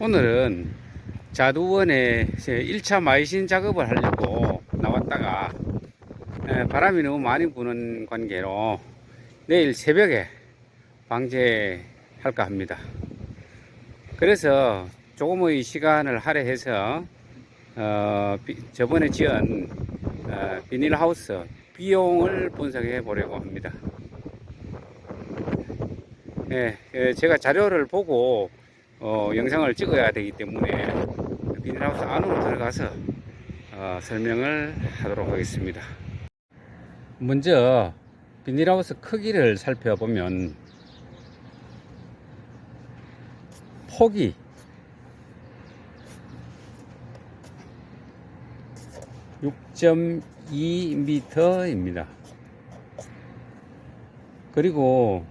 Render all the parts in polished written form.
오늘은 자두원에 1차 마이신 작업을 하려고 나왔다가 바람이 너무 많이 부는 관계로 내일 새벽에 방제할까 합니다. 그래서 조금의 시간을 할애해서 저번에 지은 비닐하우스 비용을 분석해 보려고 합니다. 제가 자료를 보고 영상을 찍어야 되기 때문에 비닐하우스 안으로 들어가서 설명을 하도록 하겠습니다. 먼저 비닐하우스 크기를 살펴보면 폭이 6.2m입니다. 그리고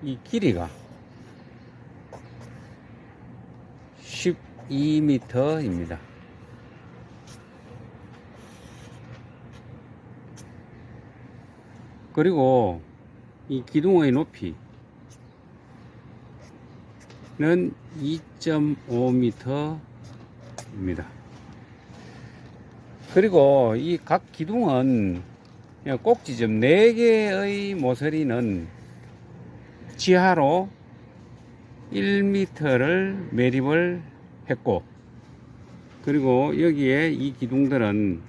이 길이가 12m입니다. 그리고 이 기둥의 높이는 2.5m입니다. 그리고 이 각 기둥은 꼭지점 4개의 모서리는 지하로 1m를 매립을 했고, 그리고 여기에 이 기둥들은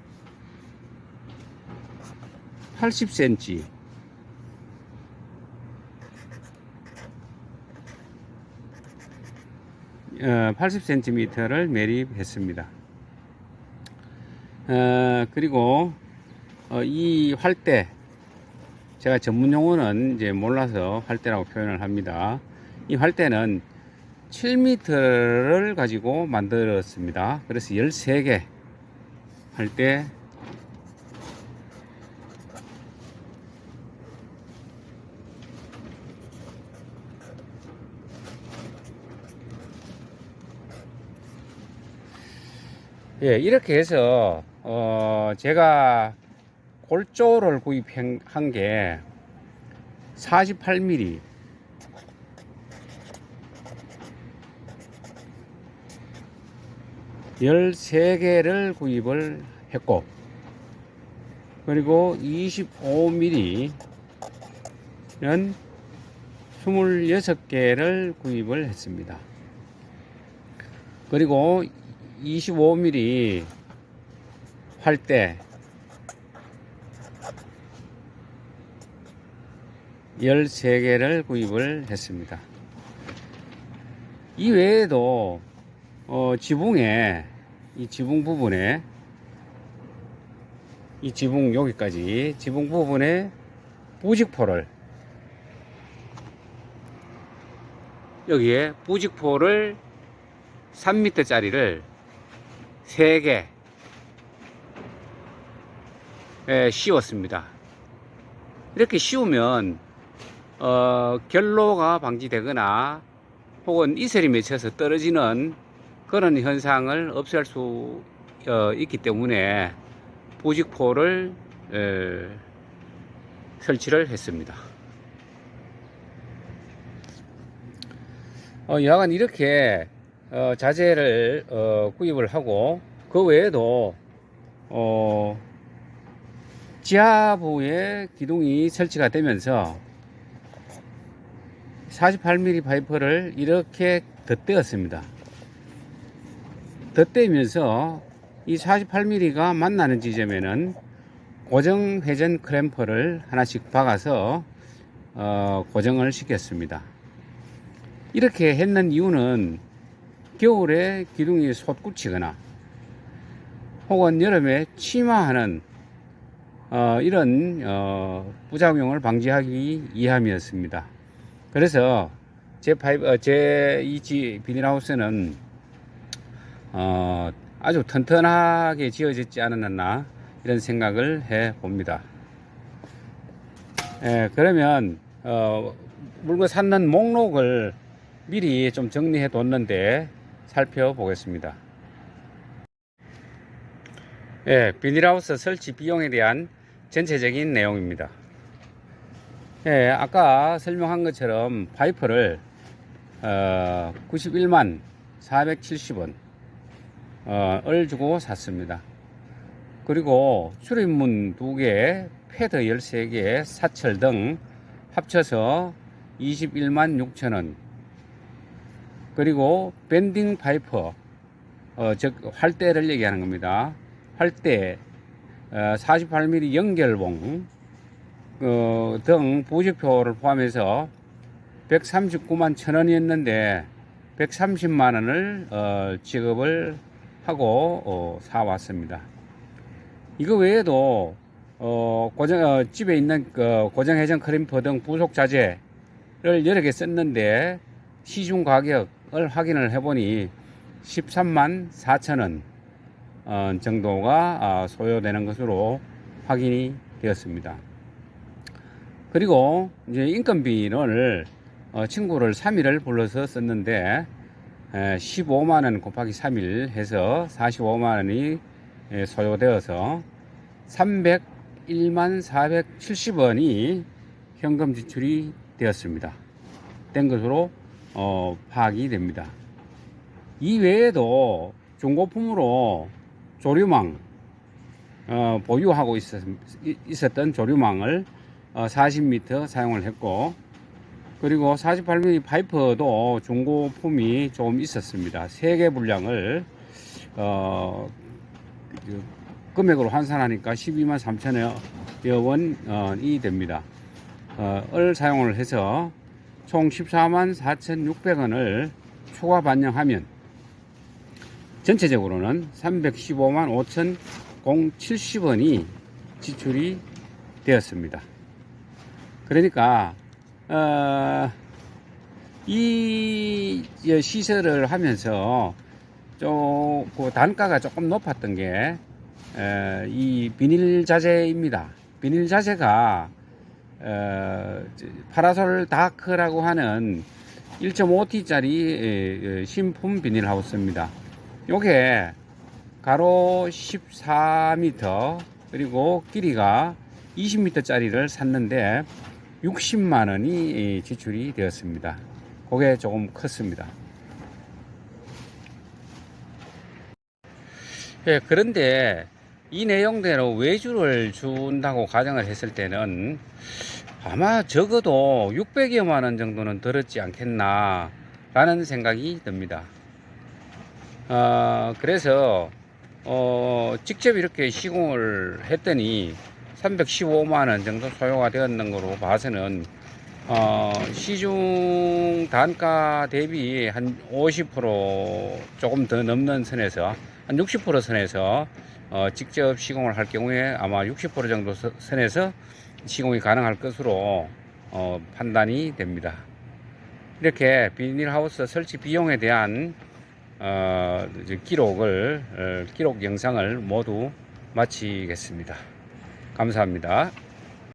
80cm 80cm를 매립했습니다. 그리고 이 활대, 제가 전문 용어는 이제 몰라서 활대라고 표현을 합니다. 이 활대는 7m를 가지고 만들었습니다. 그래서 13개 활대, 이렇게 해서 제가 골조를 구입한 게 48mm 13개를 구입을 했고, 그리고 25mm는 26개를 구입을 했습니다. 그리고 25mm 활대 13개를 구입을 했습니다. 이 외에도 지붕에, 이 지붕 부분에, 이 지붕 여기까지 지붕 부분에 부직포를, 여기에 부직포를 3m 짜리를 3개 씌웠습니다. 이렇게 씌우면 결로가 방지되거나 혹은 이슬이 맺혀서 떨어지는 그런 현상을 없앨 수 있기 때문에 부직포를 설치를 했습니다. 여하간 이렇게 자재를 구입을 하고, 그 외에도 지하부에 기둥이 설치가 되면서 48mm 파이프를 이렇게 덧대었습니다. 덧대면서 이 48mm가 만나는 지점에는 고정 회전 클램프를 하나씩 박아서 고정을 시켰습니다. 이렇게 했는 이유는 겨울에 기둥이 솟구치거나 혹은 여름에 침하하는 이런 부작용을 방지하기 위함이었습니다. 그래서 제 비닐하우스는 아주 튼튼하게 지어졌지 않았나, 이런 생각을 해 봅니다. 그러면 물건 샀는 목록을 미리 좀 정리해 뒀는데 살펴보겠습니다. 비닐하우스 설치 비용에 대한 전체적인 내용입니다. 아까 설명한 것처럼 파이프를 91만 470원 을 주고 샀습니다. 그리고 출입문 2개, 패드 13개, 사철 등 합쳐서 21만 6천원. 그리고 밴딩 파이프, 즉 활대를 얘기하는 겁니다. 활대 48mm 연결봉 등 부식표를 포함해서 139만 1천원이었는데 130만원을 지급을 하고 사왔습니다. 이거 외에도 집에 있는 고정회전 크림프 등 부속 자재를 여러 개 썼는데 시중 가격을 확인을 해보니 13만 4천원 정도가 소요되는 것으로 확인이 되었습니다. 그리고 이제 인건비를 친구를 3일을 불러서 썼는데 15만원 곱하기 3일 해서 45만원이 소요되어서 301만 470원이 현금 지출이 되었습니다. 된 것으로 파악이 됩니다. 이 외에도 중고품으로 조류망 보유하고 있었던 조류망을 40m 사용을 했고, 그리고 48mm 파이프도 중고품이 조금 있었습니다. 3개 분량을 금액으로 환산하니까 12만 3천여 원이 됩니다. 을 사용을 해서 총 14만 4,600원을 추가 반영하면 전체적으로는 315만 5,070원이 지출이 되었습니다. 그러니까 이 시설을 하면서 그 단가가 조금 높았던 게 이 비닐 자재입니다. 비닐 자재가 파라솔 다크라고 하는 1.5T짜리 신품 비닐하우스입니다. 요게 가로 14m 그리고 길이가 20m짜리를 샀는데 60만원이 지출이 되었습니다. 그게 조금 컸습니다. 예, 그런데 이 내용대로 외주를 준다고 가정을 했을 때는 아마 적어도 600여만원 정도는 들었지 않겠나 라는 생각이 듭니다. 그래서 직접 이렇게 시공을 했더니 315만원 정도 소요가 되었는 거로 봐서는 시중 단가 대비 한 50% 조금 더 넘는 선에서 한 60% 선에서 직접 시공을 할 경우에 아마 60% 정도 선에서 시공이 가능할 것으로 판단이 됩니다. 이렇게 비닐하우스 설치 비용에 대한 기록 영상을 모두 마치겠습니다. 감사합니다.